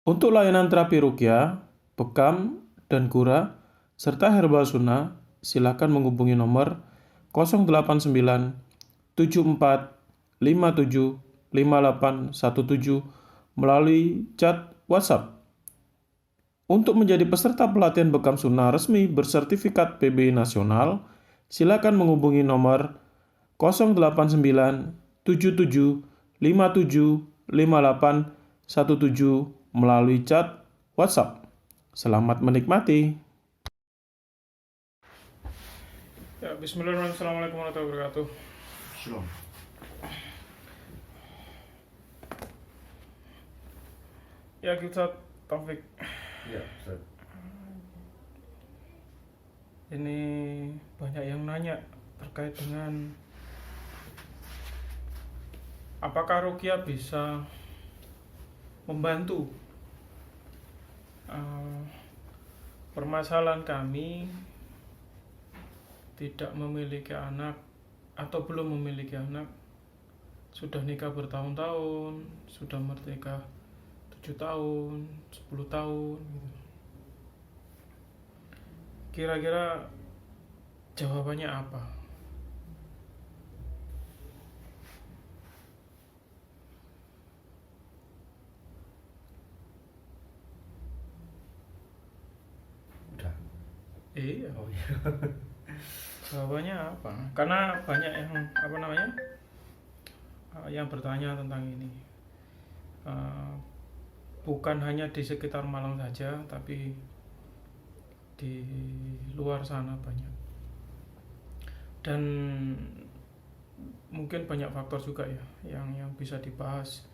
Untuk layanan terapi ruqyah, bekam, dan gura, serta herbal sunnah, silakan menghubungi nomor 089 74 57 5817 melalui chat WhatsApp. Untuk menjadi peserta pelatihan bekam sunnah resmi bersertifikat PBI nasional, silakan menghubungi nomor 089 77 57 5817 melalui chat WhatsApp. Selamat menikmati. Ya, bismillahirrahmanirrahim. Assalamualaikum warahmatullahi wabarakatuh. Shalom. Ya, kita Taufik. Ya, Ustaz. Ini banyak yang nanya terkait dengan apakah ruqyah bisa membantu. Permasalahan kami tidak memiliki anak atau belum memiliki anak, sudah nikah bertahun-tahun, sudah merdeka 7 tahun, 10 tahun gitu. Kira-kira jawabannya apa? Udah. Iya. Oh iya. Jawabannya apa? Karena banyak yang bertanya tentang ini. Bukan hanya di sekitar Malang saja, tapi di luar sana banyak. Dan mungkin banyak faktor juga ya yang bisa dibahas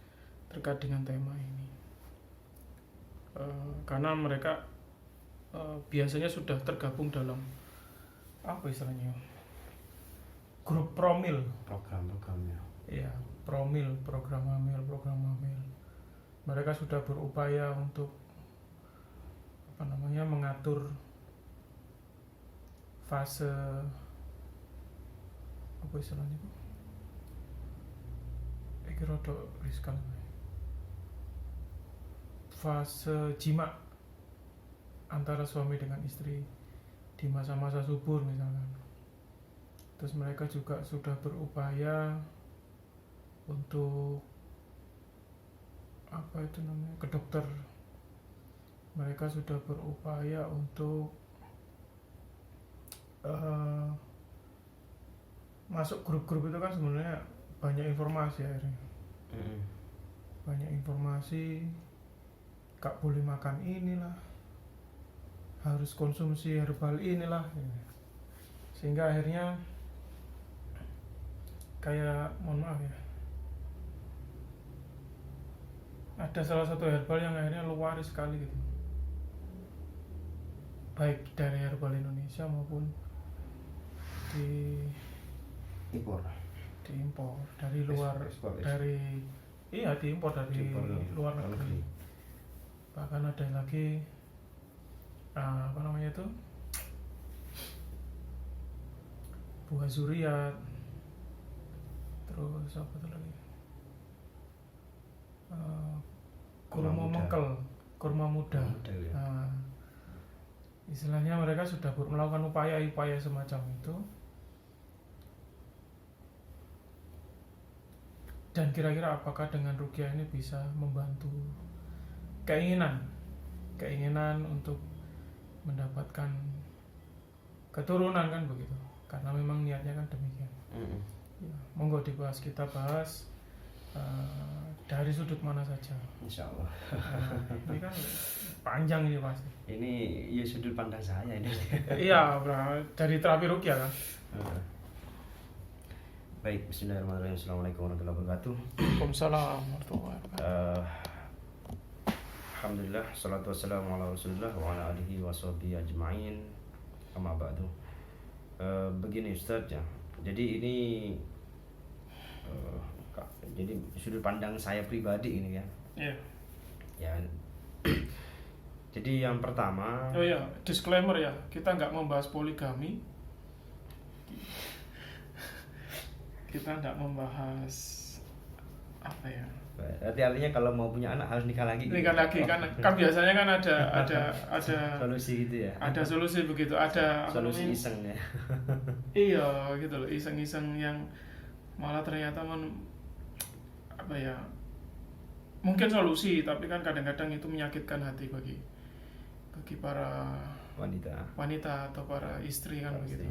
terkait dengan tema ini. Karena mereka biasanya sudah tergabung dalam apa istilahnya, grup promil, Program-programnya. ya, promil, program hamil. Mereka sudah berupaya untuk mengatur fase apa istilahnya, riskan, fase jima antara suami dengan istri di masa-masa subur misalkan. Terus mereka juga sudah berupaya untuk ke dokter. Mereka sudah berupaya untuk masuk grup-grup itu kan sebenarnya banyak informasi akhirnya. Banyak informasi, gak boleh makan inilah, harus konsumsi herbal inilah, sehingga akhirnya kayak, mohon maaf ya, ada salah satu herbal yang akhirnya luar sekali gitu, baik dari herbal Indonesia maupun diimpor dari luar, diimpor dari luar negeri. Bahkan ada lagi buah zuriat, terus apa tuh lagi, kurma mengkel, kurma muda. Ya. Istilahnya mereka sudah melakukan upaya semacam itu. Dan kira-kira apakah dengan ruqyah ini bisa membantu keinginan untuk mendapatkan keturunan, kan begitu? Karena memang niatnya kan demikian. Ya, monggo dibahas, kita bahas dari sudut mana saja. Insya Allah. Ini kan panjang ini pasti. Ini ya sudut pandang saya ini. Iya, dari terapi ruqyah kan. Baik, bismillahirrahmanirrahim. Assalamualaikum warahmatullahi wabarakatuh. Waalaikumsalam warahmatullahi wabarakatuh. Alhamdulillah, salatu wassalamu ala rasulillah wa ala alihi wa sahbihi ajma'in. Amma ba'du. Begini Ustaz ya. Jadi ini jadi sudut pandang saya pribadi ini kan. Iya. Ya. Jadi yang pertama. Oh ya, disclaimer ya, kita nggak membahas poligami. Kita nggak membahas apa ya? Berarti artinya kalau mau punya anak harus nikah lagi. Nikah lagi kan biasanya kan ada solusi gitu ya. ada solusi begitu, ada apa Solusi namanya? iseng ya. Iya gitu loh, iseng-iseng yang malah ternyata apa ya, mungkin solusi tapi kan kadang-kadang itu menyakitkan hati bagi para wanita atau para istri kan begitu.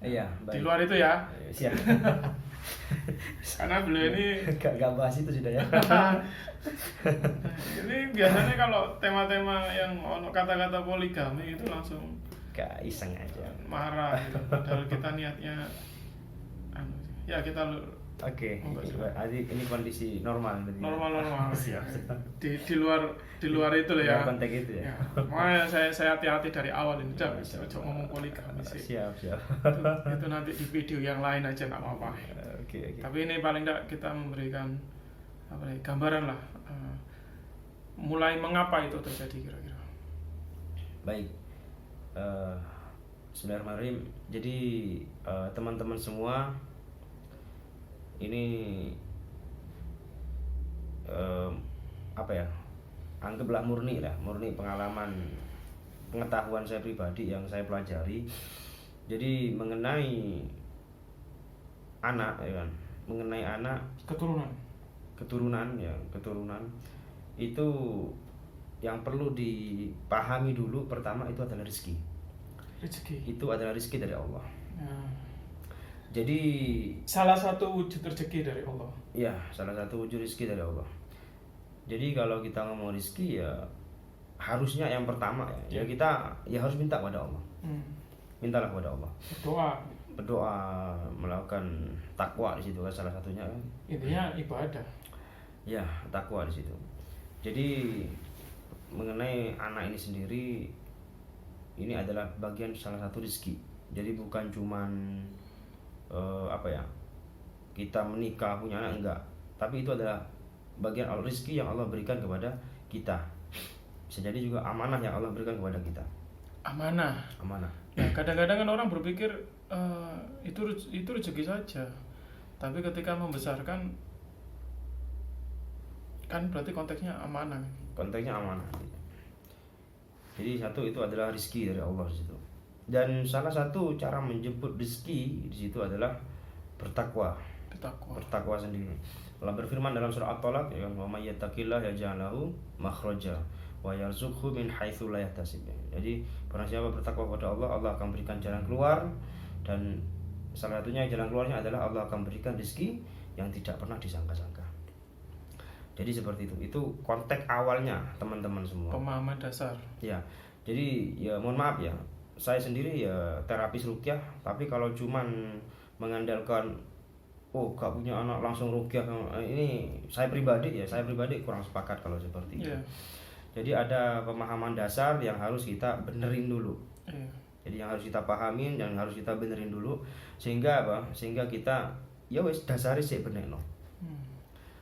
Iya, baik. Di luar itu ya. Siap. Karena beliau ini gak bahas itu sudah ya. ini biasanya kalau tema-tema yang kata-kata poligami itu langsung Gak iseng aja. marah gitu. Padahal kita niatnya ya kita Oke, ini kondisi normal berarti. Normal. Ya. Di luar itu loh ya. Konteks itu ya. Makanya saya hati-hati dari awal ini. Jangan ngomong poligami sih. Siap. Itu nanti di video yang lain aja nggak apa-apa. Oke. Tapi ini paling tidak kita memberikan gambaran lah. Mulai mengapa itu terjadi kira-kira. Baik. Bismillahirrahmanirrahim. Jadi teman-teman semua, ini apa ya, anggaplah murni pengalaman pengetahuan saya pribadi yang saya pelajari. Jadi mengenai anak ya kan, mengenai anak keturunan itu yang perlu dipahami dulu, pertama itu adalah rezeki. Itu adalah rezeki dari Allah. Jadi salah satu wujud rezeki dari Allah. Ya, salah satu wujud rezeki dari Allah. Jadi kalau kita ngomong rezeki ya harusnya yang pertama ya kita ya harus minta kepada Allah. Mintalah kepada Allah. Berdoa, melakukan takwa di situ kan salah satunya kan. Intinya ibadah. Ya, takwa di situ. Jadi mengenai anak ini sendiri, ini adalah bagian salah satu rezeki. Jadi bukan cuman kita menikah punya anak, enggak, tapi itu adalah bagian rezeki yang Allah berikan kepada kita. Bisa jadi juga amanah yang Allah berikan kepada kita. Amanah. Ya, kadang-kadang kan orang berpikir itu rezeki saja, tapi ketika membesarkan kan berarti konteksnya amanah. Jadi satu itu adalah rezeki dari Allah di situ. Dan salah satu cara menjemput rezeki di situ adalah bertakwa sendiri. Allah berfirman dalam surah At-Talaq, ya, wa may yattaqillaha yaj'al lahu makhraja wa yarzuqhu min haitsu la yahtasib. Jadi barang siapa bertakwa kepada Allah, Allah akan berikan jalan keluar, dan salah satunya jalan keluarnya adalah Allah akan berikan rezeki yang tidak pernah disangka-sangka. Jadi seperti itu. Itu konteks awalnya teman-teman semua. Pemahaman dasar. Ya. Jadi ya mohon maaf ya, saya sendiri ya terapis ruqyah, tapi kalau cuman mengandalkan gak punya anak langsung ruqyah, ini saya pribadi kurang sepakat kalau seperti itu. Jadi ada pemahaman dasar yang harus kita benerin dulu. Jadi yang harus kita pahamin, yang harus kita benerin dulu, sehingga kita ya wes dasari sih benerno.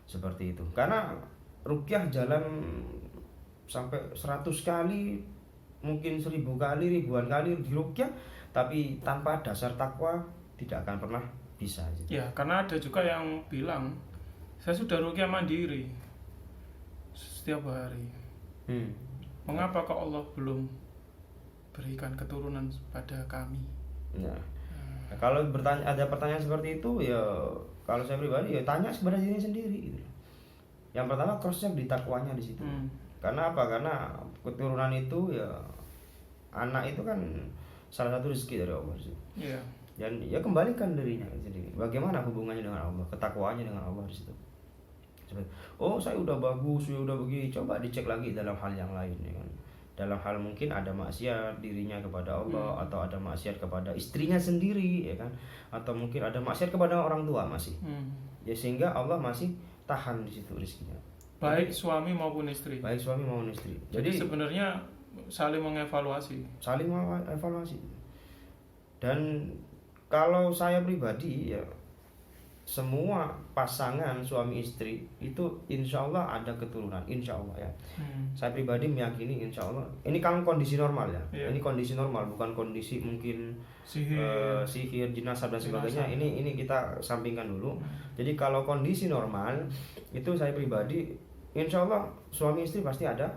Seperti itu. Karena ruqyah jalan sampai 100 kali, mungkin 1000 kali, ribuan kali di ruqyah, tapi tanpa dasar takwa tidak akan pernah bisa. Ya, karena ada juga yang bilang saya sudah ruqyah mandiri setiap hari. Mengapa kok Allah belum berikan keturunan pada kami? Nah, kalau ada pertanyaan seperti itu ya, kalau saya pribadi ya tanya kepada diri sendiri gitu. Yang pertama cross check di takwanya di situ. Karena apa? Karena keturunan itu ya, anak itu kan salah satu rezeki dari Allah sih. Dan ya kembalikan dirinya sendiri. Bagaimana hubungannya dengan Allah, ketakwaannya dengan Allah di situ. Saya udah bagus, udah begini, coba dicek lagi dalam hal yang lain ya kan. Dalam hal mungkin ada maksiat dirinya kepada Allah, atau ada maksiat kepada istrinya sendiri ya kan, atau mungkin ada maksiat kepada orang tua masih. Ya sehingga Allah masih tahan di situ rezekinya. Baik suami maupun istri. Jadi sebenarnya saling mengevaluasi. Dan kalau saya pribadi ya, semua pasangan suami istri itu insya Allah ada keturunan, insya Allah ya. Saya pribadi meyakini insya Allah. Ini kan kondisi normal ya. Iya. Ini kondisi normal, bukan kondisi mungkin sihir, jenazah dan sebagainya. Ini kita sampingkan dulu. Jadi kalau kondisi normal itu saya pribadi insya Allah suami istri pasti ada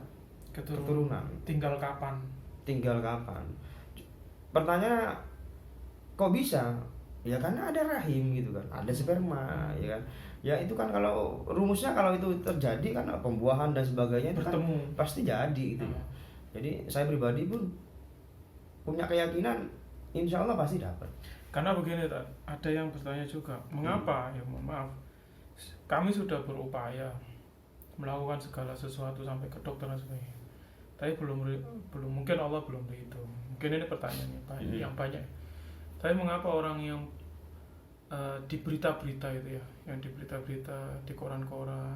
keturunan. Tinggal kapan? Pertanyaan, kok bisa? Ya karena ada rahim gitu kan, ada sperma ya kan. Ya itu kan kalau rumusnya kalau itu terjadi kan pembuahan dan sebagainya itu bertemu kan pasti jadi gitu. Jadi saya pribadi pun punya keyakinan insya Allah pasti dapat. Karena begini, ada yang bertanya juga, mengapa ya mohon maaf, kami sudah berupaya melakukan segala sesuatu sampai ke dokter dan sebagainya, tapi belum mungkin Allah belum begitu. Mungkin ini pertanyaannya yang banyak. Tapi mengapa orang yang di berita-berita itu ya, yang di berita-berita, di koran-koran,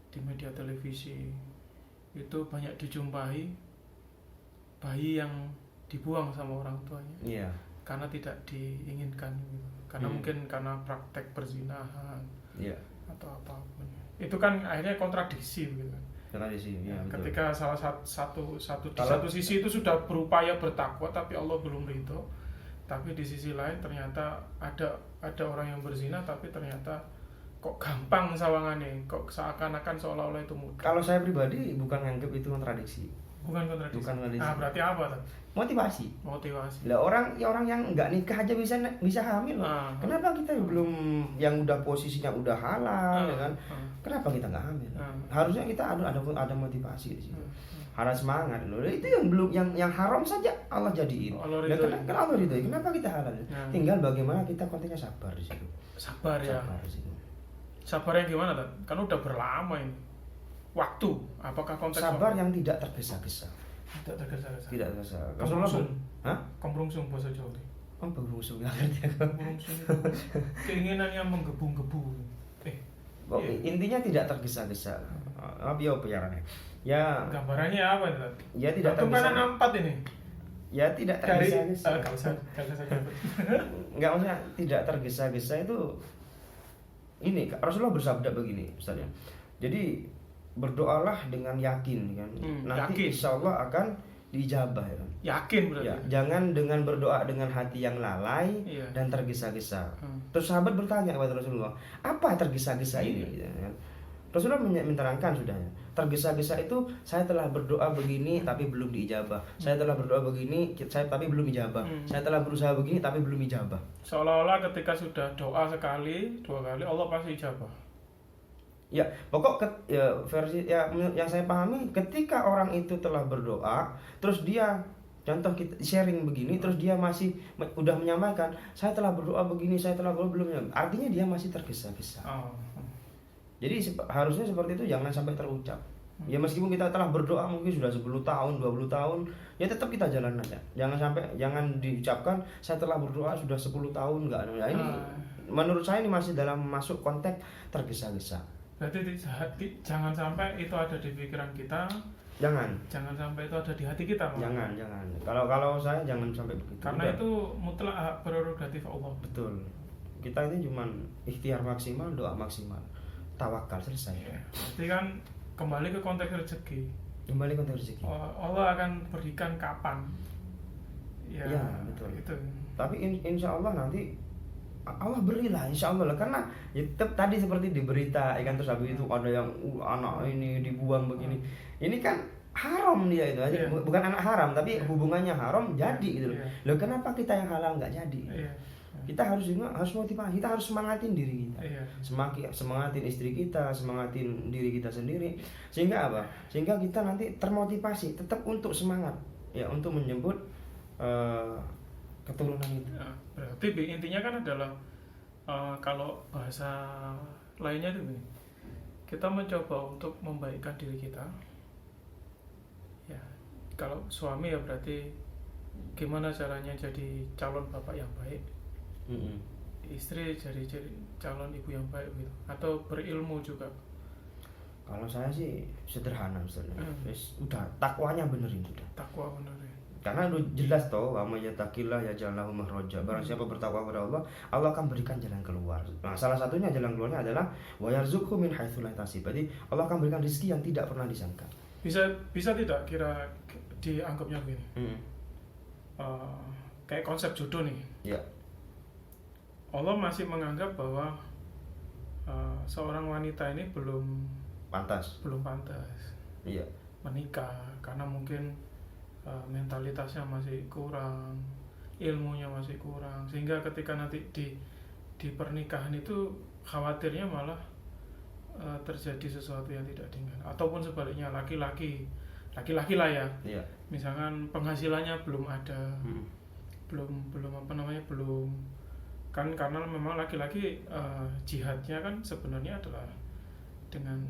di media televisi itu banyak dijumpai bayi yang dibuang sama orang tuanya, karena tidak diinginkan gitu. Karena mungkin karena praktek perzinahan atau apapun. Itu kan akhirnya kontradiksi gitu kan. Ketika salah satu di satu sisi itu sudah berupaya bertakwa tapi Allah belum ridho, tapi di sisi lain ternyata ada orang yang berzina tapi ternyata kok gampang sawangannya, kok seakan-akan seolah-olah itu mudah. Kalau saya pribadi bukan nganggap itu kontradiksi. Bukan kontradiksi. Berarti apa tuh? Motivasi. Lah orang yang nggak nikah aja bisa hamil. Kenapa kita belum yang udah posisinya udah halal ya kan? Kenapa kita nggak hamil? Harusnya kita ada motivasi di situ. Harus semangat loh. Itu yang belum yang haram saja Allah jadiin. Kenapa Allah ridho? Kenapa kita halal? Tinggal bagaimana kita kontennya sabar di situ. Sabar ya. Di situ. Sabarnya gimana tuh? Kan udah berlama ini. Waktu, apakah konteks sabar yang tidak tergesa-gesa? Tidak tergesa-gesa. Tidak tergesa. Komprungsung bahasa Jawa. Komprungsung nggak ngerti aku. Komprungsung itu keinginan yang menggebu-gebu. Intinya tidak tergesa-gesa. Apa ya? Ya. Gambarannya apa itu? Ya tidak tergesa. Kan 4 ini. Ya tidak tergesa-gesa. Nggak usah tidak tergesa-gesa itu. Ini Rasulullah bersabda begini, misalnya. Jadi berdoalah dengan yakin kan. Nanti insya Allah akan diijabah ya kan. Yakin berarti. Ya, jangan dengan berdoa dengan hati yang lalai dan tergesa-gesa. Terus sahabat bertanya kepada Rasulullah, apa tergesa-gesa ini? Ya, kan? Rasulullah menerangkan sudahnya. Tergesa-gesa itu saya telah berdoa begini tapi belum diijabah. Saya telah berdoa begini tapi belum ijabah. Saya telah berusaha begini tapi belum ijabah. Seolah-olah ketika sudah doa sekali, 2 kali Allah pasti ijabah. Ya, versi yang saya pahami ketika orang itu telah berdoa, terus dia contoh kita sharing begini, terus dia masih udah menyampaikan, saya telah berdoa begini, saya telah berdoa belum, artinya dia masih tergesa-gesa. Jadi harusnya seperti itu, jangan sampai terucap. Ya meskipun kita telah berdoa mungkin sudah 10 tahun, 20 tahun, ya tetap kita jalan aja. Jangan diucapkan saya telah berdoa sudah 10 tahun enggak. Ya ini menurut saya ini masih dalam masuk konteks tergesa-gesa. Berarti jangan sampai itu ada di pikiran kita. Jangan sampai itu ada di hati kita. Jangan. Kalau saya jangan sampai begitu. Karena itu mutlak hak prerogatif Allah. Betul. Kita ini cuma ikhtiar maksimal, doa maksimal, tawakal, selesai. Ya, berarti kan kembali ke konteks rezeki. Allah akan berikan kapan? Ya betul. Itu. Tapi insya Allah nanti Allah berilah insya Allah lah, karena ya, tadi seperti di berita ikan terus habis itu ada yang anak ini dibuang begini, ini kan haram dia itu aja, bukan anak haram tapi hubungannya haram jadi gitu loh. Loh kenapa kita yang halal nggak jadi? Kita harus motivasi, kita harus semangatin diri kita, semangatin istri kita, semangatin diri kita sendiri, sehingga apa? Sehingga kita nanti termotivasi tetap untuk semangat ya untuk menjemput keturunan itu. Berarti intinya kan adalah kalau bahasa lainnya itu kita mencoba untuk membaikkan diri kita. Ya, kalau suami ya berarti gimana caranya jadi calon bapak yang baik. Istri jadi calon ibu yang baik gitu. Atau berilmu juga. Kalau saya sih sederhana misalnya. Udah takwanya benerin sudah. Takwa benerin. Karena udah jelas toh, wa may yattaqillah yaj'al lahu makhraja. Barang siapa bertakwa kepada Allah, Allah akan berikan jalan keluar. Nah, salah satunya jalan keluarnya adalah wa yarzuqhu min haitsu la yahtasib. Berarti Allah akan berikan rezeki yang tidak pernah disangka. Bisa tidak kira dianggapnya begini? Kayak konsep jodoh nih. Ya. Allah masih menganggap bahwa seorang wanita ini belum Pantas. Iya. menikah karena mungkin mentalitasnya masih kurang, ilmunya masih kurang, sehingga ketika nanti di pernikahan itu khawatirnya malah terjadi sesuatu yang tidak diinginkan. Ataupun sebaliknya, laki-laki lah ya, Iya. misalkan penghasilannya belum ada, belum kan, karena memang laki-laki jihadnya kan sebenarnya adalah dengan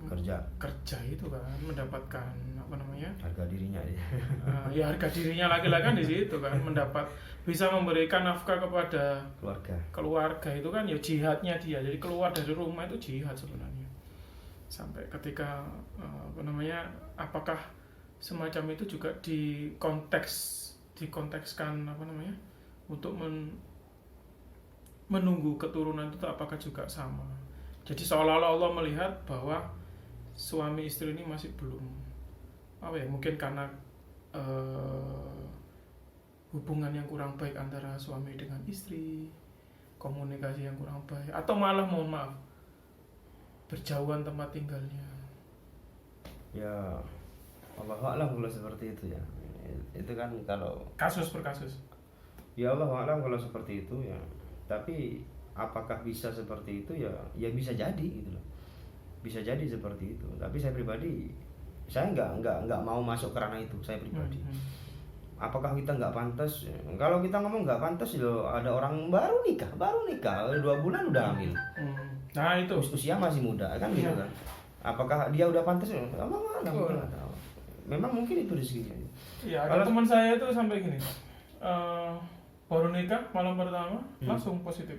kerja itu kan, mendapatkan harga dirinya ya. Ya harga dirinya laki-laki kan di situ kan, bisa memberikan nafkah kepada keluarga itu kan ya jihadnya dia. Jadi keluar dari rumah itu jihad sebenarnya. Sampai ketika apakah semacam itu juga dikontekskan untuk menunggu keturunan itu apakah juga sama. Jadi seolah-olah Allah melihat bahwa suami istri ini masih belum mungkin karena hubungan yang kurang baik antara suami dengan istri, komunikasi yang kurang baik, atau malah mohon maaf berjauhan tempat tinggalnya. Ya Allah a'lam kalau seperti itu ya. Itu kan kalau kasus per kasus. Ya Allah a'lam kalau seperti itu ya. Tapi apakah bisa seperti itu ya? Ya bisa jadi gitu loh. Bisa jadi seperti itu. Tapi saya pribadi, saya nggak mau masuk ke ranah itu, saya pribadi. Apakah kita nggak pantas? Kalau kita ngomong nggak pantas, loh ada orang baru nikah 2 bulan udah hamil. Nah itu usia masih muda kan gitu kan. Apakah dia udah pantas? Nggak tahu. Memang mungkin itu rezekinya. Iya, ada teman saya itu sampai gini, baru nikah malam pertama langsung positif.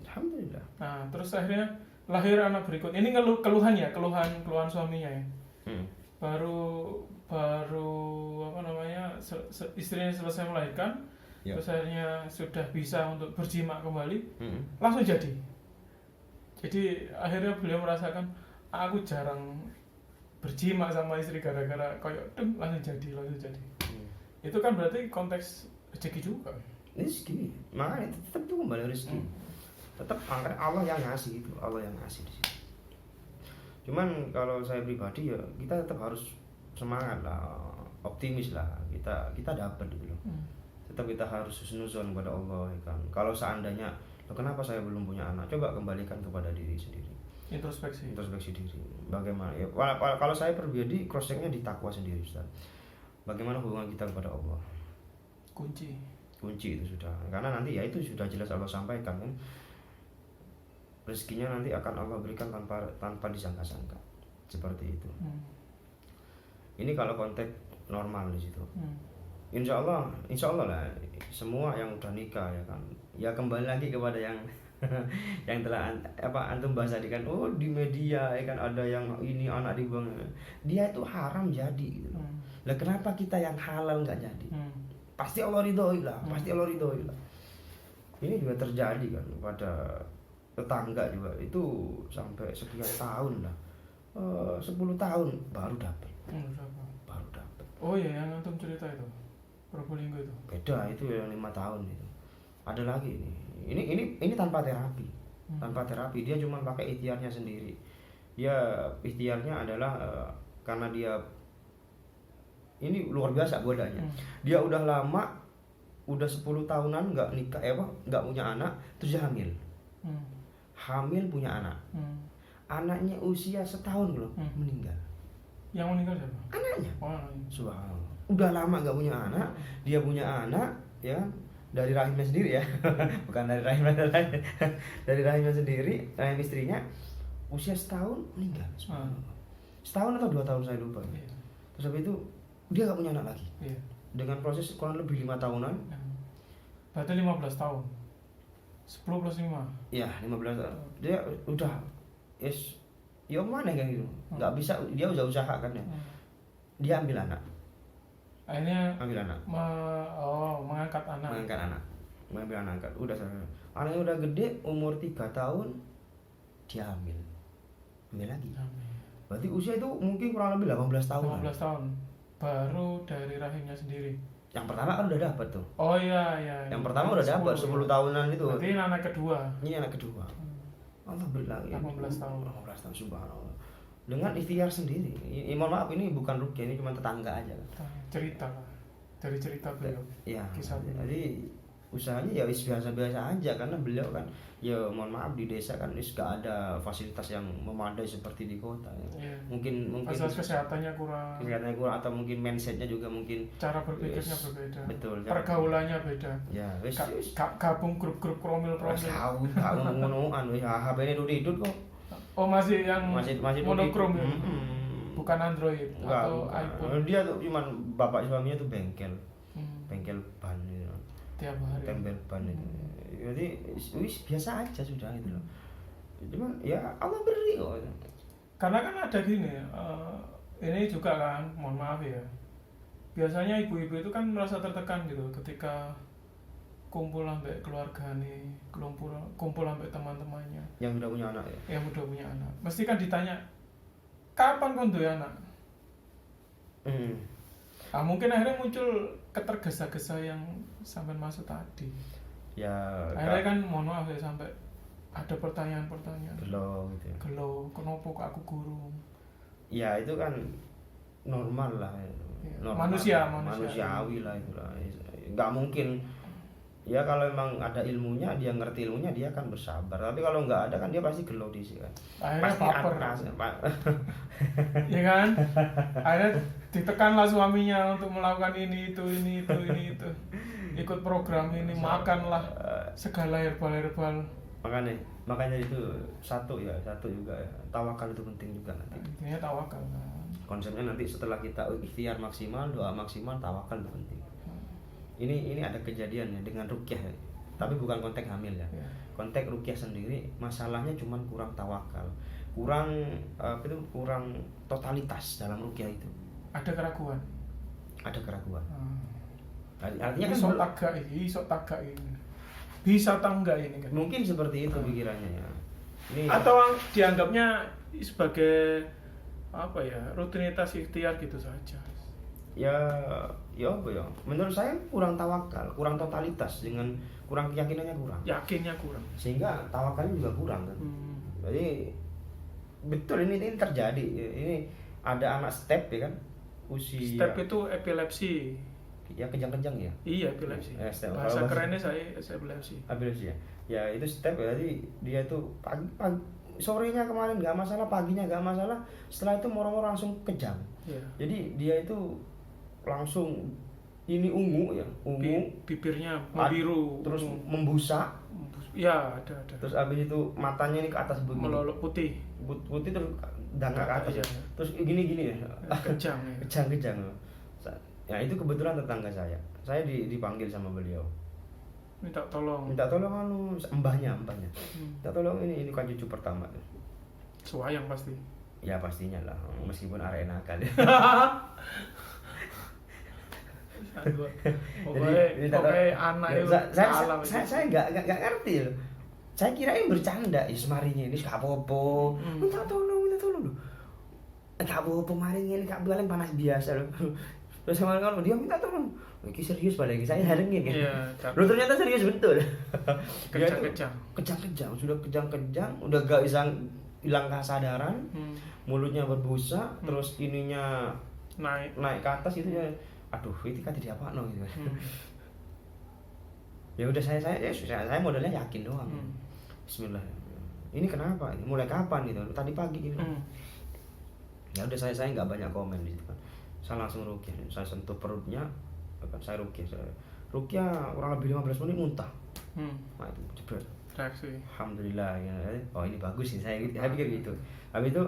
Alhamdulillah. Nah terus akhirnya lahir anak berikut. Ini keluhan suaminya ya. Baru istrinya selesai melahirkan, terus akhirnya sudah bisa untuk berjima kembali, langsung jadi. Jadi akhirnya beliau merasakan, aku jarang berjima sama istri gara-gara langsung jadi. Itu kan berarti konteks rezeki juga. Rezeki, makanya tetap itu kembali rezeki. Tetap Allah yang ngasih itu, Allah yang ngasih di situ. Cuman kalau saya pribadi ya kita tetap harus semangat lah, optimis lah, kita dapat gitu loh. Tetap kita harus husnuzon kepada Allah ya kan. Kalau seandainya kenapa saya belum punya anak, coba kembalikan kepada diri sendiri. Introspeksi diri. Bagaimana ya? Kalau saya pribadi cross-checknya di takwa sendiri, Ustaz. Bagaimana hubungan kita kepada Allah? Kunci itu sudah. Karena nanti ya itu sudah jelas Allah sampaikan kan. Rezekinya nanti akan Allah berikan tanpa disangka-sangka. Seperti itu. Ini kalau konteks normal di situ. Insya Allah lah semua yang udah nikah ya kan. Ya kembali lagi kepada yang yang telah antum bahas tadi kan. Oh di media ya kan ada yang ini anak dibuang. Dia itu haram jadi gitu. Lah kenapa kita yang halal nggak jadi? Pasti Allah ridhoi lah. Ini juga terjadi kan pada tetangga juga itu sampai sekian tahun lah, 10 tahun baru dapat. Oh iya yang antum cerita itu Probolinggo itu beda, itu yang 5 tahun itu. Ada lagi ini tanpa terapi. Tanpa terapi, dia cuma pakai ikhtiarnya sendiri. Dia ikhtiarnya adalah karena dia ini luar biasa godanya. Dia udah lama, udah 10 tahunan nggak nikah, nggak punya anak, terus dia hamil. Hamil punya anak. Anaknya usia setahun belum meninggal. Yang meninggal siapa? Anaknya. Subhanallah. Udah lama nggak punya anak, dia punya anak ya dari rahimnya sendiri ya. Bukan dari rahimnya lain. Dari rahimnya sendiri, rahim istrinya usia setahun meninggal. Setahun atau 2 tahun saya lupa. Terus habis itu dia nggak punya anak lagi. Dengan proses kurang lebih 5 tahunan. Berarti 15 tahun. 10 plus 5. Ya, 15 tahun. Dia udah ya mana kan gitu. Nggak bisa, dia udah usaha kan ya. Dia ambil anak. akhirnya ambil anak, mengangkat anak. mengambil anak, udah selesai. Anaknya udah gede, umur 3 tahun dia hamil lagi. Berarti usia itu mungkin kurang lebih 18 tahun. 18 tahun baru dari rahimnya sendiri. Yang pertama kan udah dapat tuh. Oh iya. Yang pertama udah dapat 10 tahunan itu. Berarti ini anak kedua. Ini anak kedua. Alhamdulillah. 18 tahun. 18 tahun, subhanallah. Dengan ikhtiar sendiri. Mohon maaf, ini bukan rukyah, ini cuma tetangga aja. Cerita dari cerita beliau. Iya. Kisah beliau. Jadi usahanya ya biasa-biasa aja, karena beliau kan ya mohon maaf di desa kan gak ada fasilitas yang memadai seperti di kota ya. Iya. Mungkin fasilitas kesehatannya kurang, atau mungkin mindsetnya juga mungkin cara berpikirnya berbeda, betul, pergaulannya beda ya. Gabung grup-grup promil tahu ngono-ngonoan ya, HP-nya duduk kok. Oh masih monokrom ya? Bukan Android atau iPhone. Dia tuh cuman bapak suaminya tuh bengkel ban gitu. Tiap hari tempel ban itu. Jadi biasa aja sudah itu loh. Cuman ya Allah beri kok. Karena kan ada gini, ini juga kan, mohon maaf ya. Biasanya ibu-ibu itu kan merasa tertekan gitu ketika kumpul sampai keluarga nih, kumpul sampai teman-temannya. Yang udah punya anak ya. Yang udah punya anak. Mesti kan ditanya, kapan kau duwe anak? Nah, mungkin akhirnya muncul ketergesa-gesa yang sampai masuk tadi. Ya. Akhirnya kan mohon maaf ya sampai ada pertanyaan-pertanyaan. Gelo gitu. Gelo, kenapa kok aku guru? Ya itu kan normal lah. Ya, normal, manusiawi lah itu lah. Nggak mungkin. Ya kalau memang ada ilmunya, dia ngerti ilmunya, dia akan bersabar. Tapi kalau nggak ada kan dia pasti gelo di sini kan. Akhirnya pasti baper. Iya kan? Akhirnya ditekanlah suaminya untuk melakukan ini itu. Ikut program ini, makanlah segala herbal. Makanya itu satu juga ya. Tawakal itu penting juga nanti. Intinya tawakal kan. Konsepnya nanti setelah kita ikhtiar maksimal, doa maksimal, tawakal itu penting. Ini ada kejadian ya dengan rukyah ya. Tapi bukan konteks hamil ya. Konteks rukyah sendiri masalahnya cuma kurang tawakal. Kurang totalitas dalam rukyah itu. Ada keraguan. Artinya kan iso tagak ini. Bisa tangga ini kan. Mungkin seperti itu pikirannya ya. Atau dianggapnya sebagai apa ya, rutinitas ikhtiar gitu saja. Ya apa ya? Menurut saya kurang tawakal, kurang totalitas, dengan kurang keyakinannya kurang. Yakinnya kurang. Sehingga tawakalnya juga kurang kan. Jadi betul ini terjadi. Ini ada anak step ya kan. Usia step itu epilepsi. Ya kejang-kejang ya. Iya, epilepsi. Bahasa kerennya saya epilepsi. Epilepsi ya. Ya itu step ya. Jadi dia tuh pagi sorenya kemarin nggak masalah, paginya nggak masalah. Setelah itu moro-moro langsung kejang. Yeah. Jadi dia itu langsung ini ungu, bibirnya membiru, terus membusa. Ya ada. Terus abis itu matanya ini ke atas begini. Melolok putih terus dangkal ke atas. Ya. Terus gini ya. Kejang. Kejang. Ya itu kebetulan tetangga saya. Saya dipanggil sama beliau. Minta tolong mbahnya. Minta tolong ini kan cucu pertama. Suayang pasti. Ya pastinya lah, meskipun arena nakal. Pokoknya anak itu alam. Saya nggak ngerti loh. Saya kirain bercanda, semarinya ini gak apa-apa. Minta tolong loh. Gak apa-apa marinya ini gak paling panas biasa loh. Terus sama kan dia minta tolong. Ini serius padahal saya harengin kan. Iya. Loh ternyata serius betul. Kejang-kejang. Sudah kejang-kejang, udah gak bisa hilang kesadaran. Mulutnya berbusa, terus ininya naik ke atas gitu ya. Aduh, itu kan jadi apa gitu. Ya udah saya modalnya yakin doang. Bismillah. Ini kenapa? Ini mulai kapan gitu? Tadi pagi gitu. Ya udah saya nggak banyak komen di situ kan. Saya langsung rukyah. Saya sentuh perutnya, saya rukyah kurang lebih 15 menit muntah. Nah itu jebret. Reaksi. Alhamdulillah ya. Oh ini bagus sih, saya pikir gitu. Habis itu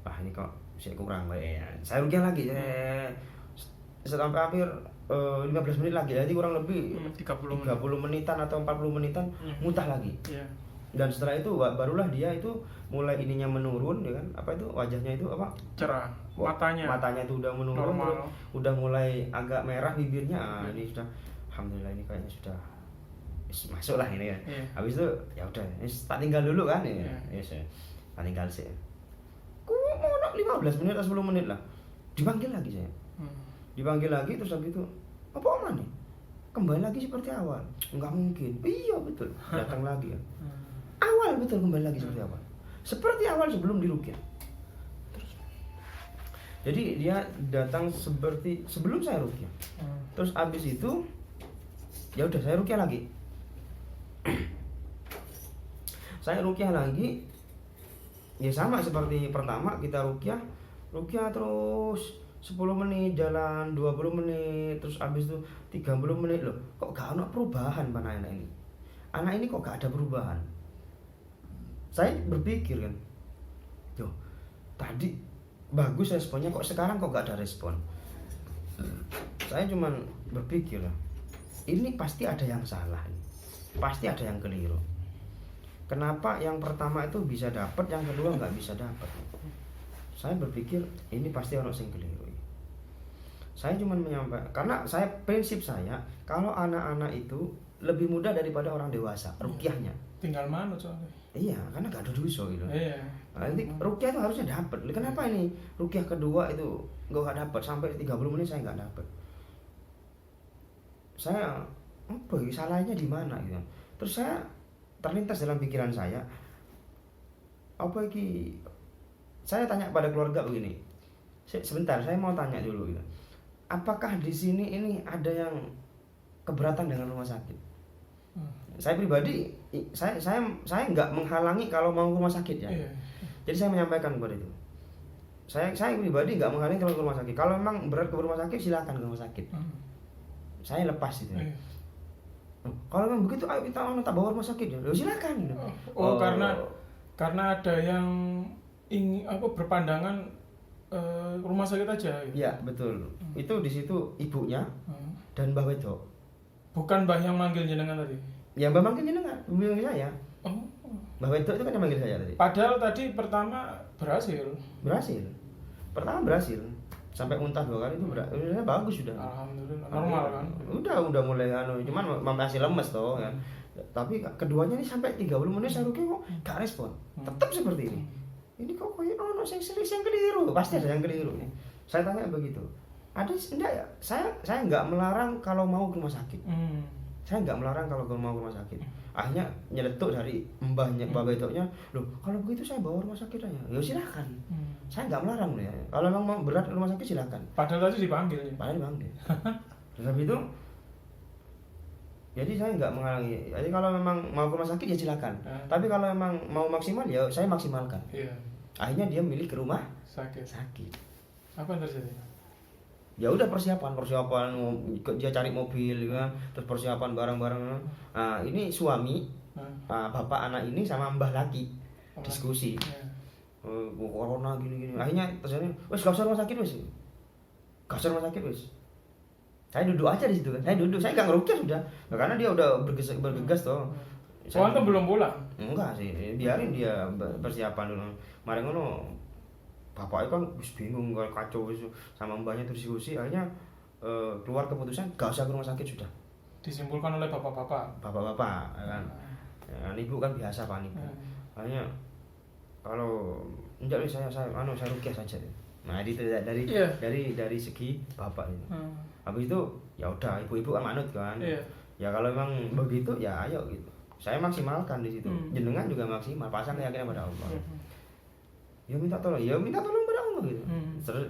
ini kok saya kurang ya. Saya rukyah lagi. Sampai hampir 15 menit lagi, jadi kurang lebih 30 menitan atau 40 menitan muntah lagi. Yeah. Dan setelah itu barulah dia itu mulai ininya menurun, ya kan? Apa itu wajahnya itu apa? Cerah. Matanya itu udah menurun, normal. udah mulai agak merah bibirnya. Ini sudah, alhamdulillah ini kayaknya sudah masuk lah ini ya. Habis itu ya udah, tak tinggal dulu kan ya. Yes, tak tinggal sih. Mau 15 menit atau 10 menit lah. Dipanggil lagi saya. Dipanggil lagi terus habis itu, apa Oman nih? Kembali lagi seperti awal. Enggak mungkin. Iya betul. Datang lagi ya. Awal betul kembali lagi seperti awal. Seperti awal sebelum diruqyah. Terus. Jadi dia datang seperti sebelum saya ruqyah. Terus habis itu ya udah saya ruqyah lagi. Saya ruqyah lagi. Ya sama seperti pertama kita ruqyah terus 10 menit jalan, 20 menit, terus habis itu 30 menit loh. Kok gak ada perubahan pada anak ini? Anak ini kok gak ada perubahan? Saya berpikir kan, yo tadi bagus responnya, kok sekarang kok gak ada respon? Saya cuman berpikir lah, ini pasti ada yang salah, pasti ada yang keliru. Kenapa yang pertama itu bisa dapat, yang kedua nggak bisa dapat? Saya berpikir ini pasti orang yang keliru. Saya cuma menyampaikan, karena prinsip saya kalau anak-anak itu lebih mudah daripada orang dewasa ruqyahnya. Tinggal manut soalnya. Iya, karena gak ada dosa gitu. Iya. Nanti ruqyah itu harusnya dapat. Kenapa ini ruqyah kedua itu nggak dapat sampai 30 menit saya nggak dapat? Saya apa? Salahnya di mana gitu? Terus saya terlintas dalam pikiran saya, apa iki? Saya tanya pada keluarga begini. Sebentar, saya mau tanya dulu gitu. Apakah di sini ini ada yang keberatan dengan rumah sakit? Saya pribadi, saya nggak menghalangi kalau mau ke rumah sakit ya. Jadi saya menyampaikan kepada itu. Saya pribadi nggak menghalangi kalau ke rumah sakit. Kalau memang berat ke rumah sakit, silakan ke rumah sakit. Saya lepas itu. Kalau memang begitu, ayo kita bawa rumah sakit ya. Silakan. Karena ada yang ingin berpandangan rumah sakit aja gitu. Ya betul. Itu di situ ibunya dan Mbah Wedok. Bukan Mbah yang manggil jenengan tadi. Ya Mbah manggil jenengan, manggil saya. Mbah Wedok itu kan yang manggil saya tadi. Padahal tadi pertama berhasil. Pertama berhasil. Sampai muntah 2 kali itu bagus sudah. Alhamdulillah. Normal kan? Udah mulai cuman masih lemes toh ya. Tapi keduanya ini sampai 30 menit saya ruqyah kok gak respon. Tetap seperti ini. Ini kok kayak yang keliru, pasti ada yang keliru nih. Saya tanya begitu, ada enggak ya? Saya nggak melarang kalau mau ke rumah sakit. Saya nggak melarang kalau mau ke rumah sakit. Akhirnya nyeletuk dari mbahnya, Mbah Wedoknya, loh kalau begitu saya bawa rumah sakit aja. Ya silakan. Saya nggak melarang ya. Kalau memang mau berat ke rumah sakit silakan. Padahal tadi dipanggil. Terus habis itu, jadi saya nggak menghalangi. Jadi kalau memang mau ke rumah sakit ya silakan. Tapi kalau memang mau maksimal ya saya maksimalkan. Iya. Akhirnya dia milih ke rumah sakit. Apa yang terjadi? Ya udah persiapan dia cari mobil kan, terus persiapan barang-barang. Nah, ini suami bapak anak ini sama mbah laki diskusi. Corona gini. Akhirnya terjadi, wes gak usah rumah sakit wes. Saya duduk aja di situ kan. Saya nggak ngeruqyah sudah. Nah, karena dia udah bergegas toh. Soalnya belum pulang. Enggak sih, biarin dia persiapan dulu. Mari ngono. Bapaknya kan bingung, kacau sama mbaknya terus diskusi. Akhirnya keluar keputusan gak usah ke rumah sakit sudah. Disimpulkan oleh bapak-bapak kan. Ya, ibu kan biasa panik. Akhirnya kalau enggak saya ruqyah saja. Nah, itu dari segi bapak itu. Habis itu ya udah ibu-ibu kan manut kan. Ya kalau memang begitu ya ayo gitu. Saya maksimalkan di situ. Jenengan juga maksimal, pasang keyakinan pada Allah. Ya minta tolong pada Allah gitu.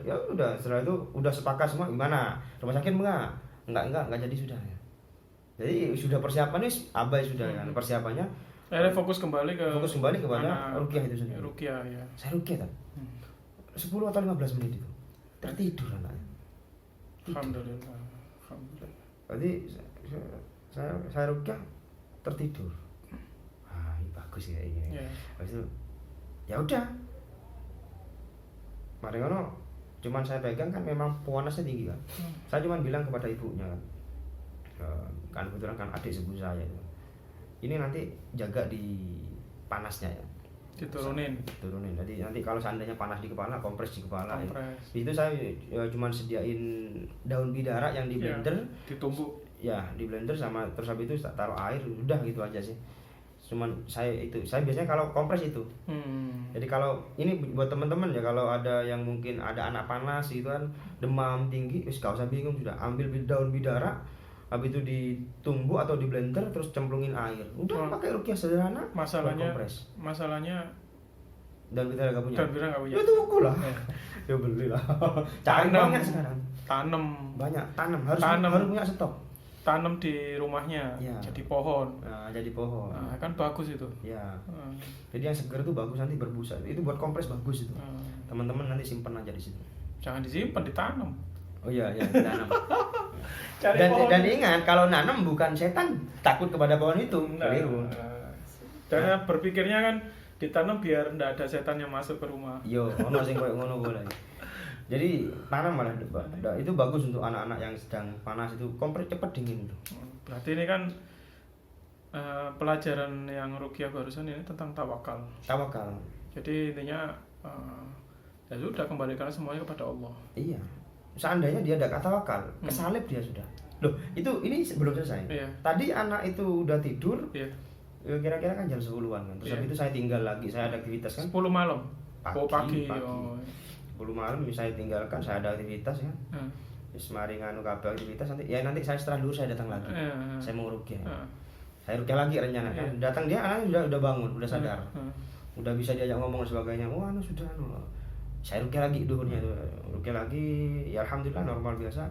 Ya udah, setelah itu udah sepakat semua gimana? Rumah sakit enggak jadi sudah ya. Jadi sudah persiapan nih abai sudah kan persiapannya. Fokus kembali kepada ruqyah itu sendiri. Ruqyah ya. Saya ruqyah kan. 10 atau 15 menit itu. Tertidur anaknya. Alhamdulillah. Jadi saya ruqyah tertidur. Ini bagus ya ini. Habis itu ya udah. Mari ngono, cuman saya pegang kan memang panasnya tinggi kan. Saya cuman bilang kepada ibunya kan kebetulan kan adik sepupu saya itu. Ini nanti jaga di panasnya ya. Diturunin. Jadi nanti kalau seandainya panas di kepala, kompres di kepala. Kompres. Itu saya cuma sediain daun bidara yang di blender, ditumbuk. Ya, di blender sama terus habis itu taruh air, udah gitu aja sih. Cuman saya biasanya kalau kompres itu. Jadi kalau ini buat teman-teman ya, kalau ada yang mungkin ada anak panas gitu kan, demam tinggi, wis gak usah bingung, sudah ambil daun bidara, habis itu ditumbuk atau di blender terus cemplungin air. Udah pakai rukyah sederhana. Masalahnya daun bidara gak punya. Ya Ya tunggu lah. Ya belilah. Cari banyak sekarang. Banyak. Harus punya stok. Tanam di rumahnya, ya. Jadi pohon. Nah, jadi pohon. Nah, kan bagus itu. Ya. Jadi yang segar itu bagus, nanti berbusa. Itu buat kompres bagus itu. Teman-teman nanti simpan aja di situ. Jangan disimpan, ditanam. Oh iya, ditanam. dan ingat, kalau nanam bukan setan takut kepada pohon itu. Keliru. Karena berpikirnya kan ditanam biar ndak ada setan yang masuk ke rumah. Yo, ono sing koyo ngono boleh. Jadi tanam malah itu bagus untuk anak-anak yang sedang panas, itu kompres cepat dingin itu. Berarti ini kan pelajaran yang Rukyah barusan ini tentang tawakal. Jadi intinya ya sudah, kembalikan semuanya kepada Allah. Iya. Seandainya dia ada tawakal, kesalib dia sudah. Loh, ini belum selesai. Iya. Tadi anak itu udah tidur. Iya. Kira-kira kan jam 10-an kan. Terus habis itu saya tinggal lagi, saya ada aktivitas kan. 10 malam. Pagi. Oh. 10 malam saya tinggalkan, saya ada aktivitas ya. Terus mari nganu kabeh aktivitas, nanti saya setelah dulu saya datang lagi. Saya mau rukyah. Saya rukyah lagi rencana kan. Datang dia, anaknya udah bangun, udah sadar. Udah bisa diajak ngomong dan sebagainya. Wah, sudah saya rukyah lagi duhurnya itu. Rukyah lagi, ya alhamdulillah normal biasa.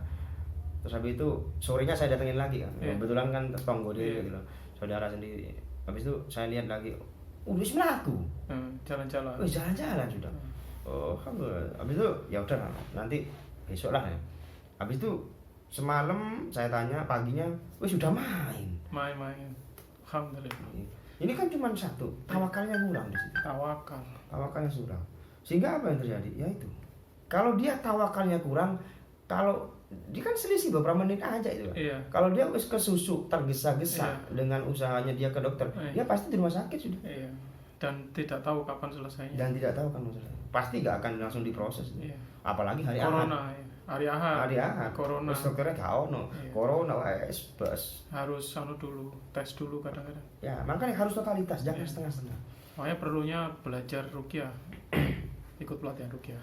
Terus habis itu sorenya saya datengin lagi kan. Kebetulan kan tetangga dia gitu loh. Saudara sendiri. Habis itu saya lihat lagi, udah melaku. Jalan-jalan. Jalan-jalan sudah. Oh, alhamdulillah. Habis itu ya udah nanti besok lah ya. Habis itu semalam saya tanya, paginya, sudah main. Alhamdulillah. Ini kan cuma satu, tawakalnya kurang di situ. Tawakalnya kurang. Sehingga apa yang terjadi? Ya itu. Kalau dia tawakalnya kurang, kalau dia kan selisih beberapa menit aja itu. Iya. Kalau dia wis kesusuk, tergesa-gesa dengan usahanya dia ke dokter, dia pasti di rumah sakit sudah. Iya. Dan tidak tahu kapan selesainya. Pasti gak akan langsung diproses. Iya. Apalagi hari Corona, Ahad. Hari Ahad. Corona. Terus dokternya gak ono. Iya. Corona wes bus. Harus dulu, tes dulu kadang-kadang. Ya, makanya harus totalitas, jangan setengah-setengah. Makanya perlunya belajar rukyah. Ikut pelatihan rukyah.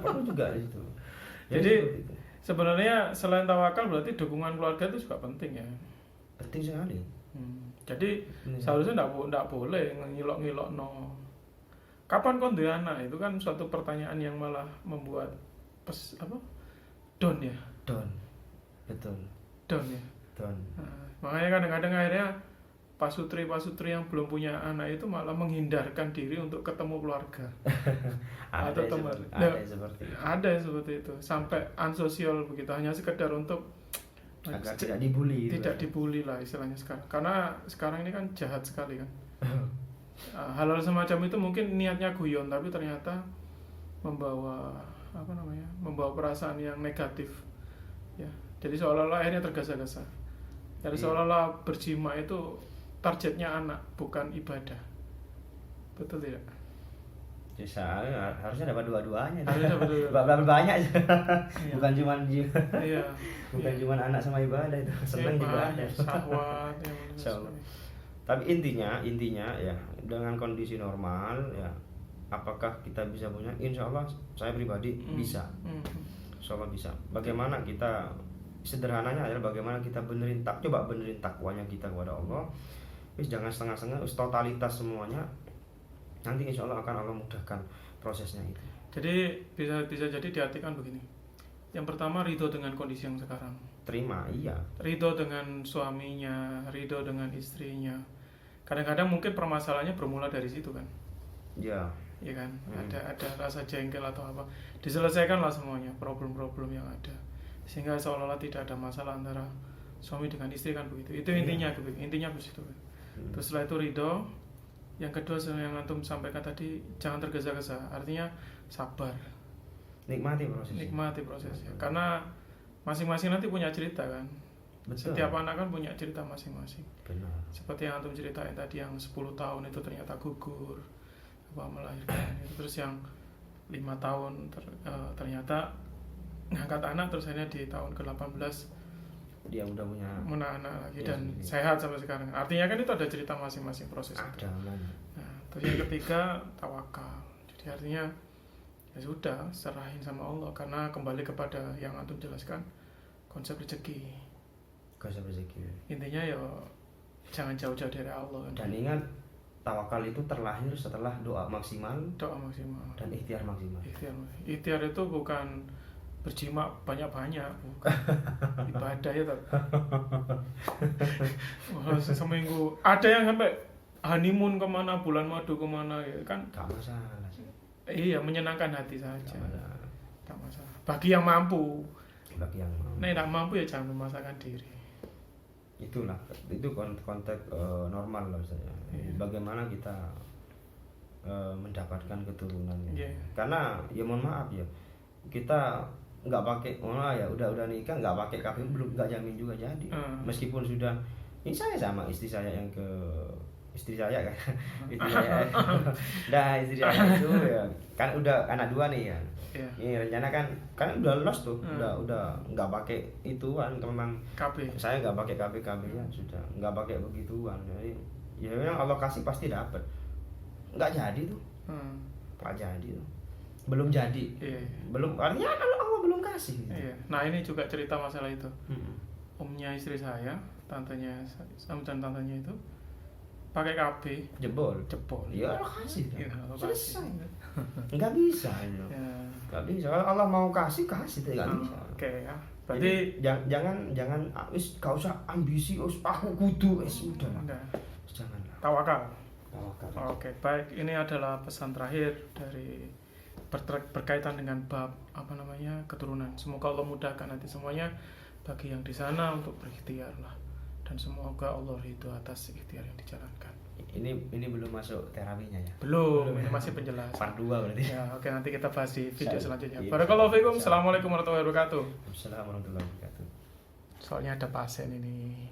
Perlu juga itu. Jadi sebenarnya selain tawakal berarti dukungan keluarga itu juga penting ya. Penting sekali. Jadi seharusnya enggak boleh ngilok-ngilok no. Kapan kau duwe anak? Itu kan suatu pertanyaan yang malah membuat down ya. Betul. Down ya. Nah, makanya kadang-kadang akhirnya pasutri yang belum punya anak itu malah menghindarkan diri untuk ketemu keluarga. Atau teman. Ada seperti itu. Sampai ansosial begitu, hanya sekedar untuk agar tidak dibully. Tidak dibully lah istilahnya sekarang. Karena sekarang ini kan jahat sekali kan. Hal-hal semacam itu mungkin niatnya guyon tapi ternyata membawa perasaan yang negatif. Ya. Jadi seolah-olah akhirnya tergesa-gesa. Jadi seolah-olah berjima itu targetnya anak, bukan ibadah. Betul tidak? Harusnya dapat dua-duanya. Harusnya dapat banyak. Iya. Bukan cuma iya. Bukan cuma anak sama ibadah itu. Senang ibadah. Syahwat. Tapi intinya ya dengan kondisi normal ya, apakah kita bisa punya? Insya Allah saya pribadi bisa. Insya Allah bisa. Bagaimana kita, sederhananya adalah bagaimana kita coba benerin takwanya kita kepada Allah. Jangan setengah-setengah, totalitas semuanya. Nanti insya Allah akan Allah mudahkan prosesnya itu. Jadi bisa jadi diartikan begini. Yang pertama, ridho dengan kondisi yang sekarang. Terima, iya. Ridho dengan suaminya, ridho dengan istrinya. Kadang-kadang mungkin permasalahannya bermula dari situ kan. Iya. Iya kan. Ada rasa jengkel atau apa. Diselesaikanlah semuanya problem-problem yang ada. Sehingga seolah-olah tidak ada masalah antara suami dengan istri kan begitu. Itu intinya gitu. Intinya begitu. Terus setelah itu ridho. Yang kedua yang antum sampaikan tadi, jangan tergesa-gesa. Artinya sabar. Nikmati prosesnya. Karena masing-masing nanti punya cerita kan. Betul. Setiap anak kan punya cerita masing-masing. Benar. Seperti yang antum ceritain tadi, yang 10 tahun itu ternyata gugur melahirkan itu, terus yang 5 tahun ternyata ngangkat anak, terus akhirnya di tahun ke-18 dia udah punya anak lagi ya, dan sendiri. sehat sampai sekarang. Artinya kan itu ada cerita masing-masing proses itu. Ada namanya. Nah, terus yang ketiga tawakal. Jadi artinya ya sudah, serahin sama Allah, karena kembali kepada yang antum jelaskan, konsep rezeki. Konsep rezeki. Intinya ya jangan jauh-jauh dari Allah. Dan ingat, tawakal itu terlahir setelah doa maksimal Doa maksimal dan ikhtiar maksimal. Ikhtiar itu bukan berjima banyak-banyak, bukan. Ibadah ya tak. Seminggu ada yang sampai honeymoon kemana, bulan madu kemana ya kan. Gak masalah sih. Iya, menyenangkan hati saja. Gak masalah. Tak masalah. Bagi yang mampu. Bagi yang mau. Nah, tidak mampu ya jangan memaksakan diri. Itulah, itu konteks normal lah saya. Iya. Bagaimana kita mendapatkan keturunan. Iya. Karena ya mohon maaf ya, kita nggak pakai, ya udah nikah nggak pakai KPM belum, nggak jamin juga jadi. Meskipun sudah, ini saya sama istri saya yang ke istri saya kan, istri saya, nah istri saya itu ya kan udah anak 2 nih ya. Iya. Ini rencana kan udah los tuh, udah nggak pakai ituan, memang KB. saya nggak pakai KB ya, sudah nggak pakai begituan. Jadi ya memang Allah kasih pasti dapat. Nggak jadi tuh, nggak jadi tuh, belum jadi. Iya. Belum, artinya kalau Allah belum kasih gitu. Iya. Nah, ini juga cerita masalah itu. Omnya istri saya, tantenya dan tantenya itu pakai KB, Jebol. Ya Allah kasih Iya, kan. Allah Selesai. kasih. Nggak bisa itu. Ya. Nggak bisa. Kalau Allah mau kasih tuh nggak bisa. Oke ya. Jadi Berarti jangan wis gak usah ambisi, aku kudu wis udah lah. enggak. Janganlah. Tawakal. Tawakal. Oke, baik. Ini adalah pesan terakhir dari berkaitan dengan bab keturunan. Semoga Allah mudahkan nanti semuanya bagi yang di sana untuk berikhtiar lah, dan semoga Allah ridho atas ikhtiar yang dijalankan. Ini belum masuk terapinya ya. Belum, ini masih penjelasan. Part 2 berarti. Ya, oke, nanti kita bahas di video selanjutnya. Iya. Barakallahu fiikum. Assalamualaikum warahmatullahi wabarakatuh. Assalamualaikum warahmatullahi wabarakatuh. Soalnya ada pasien ini.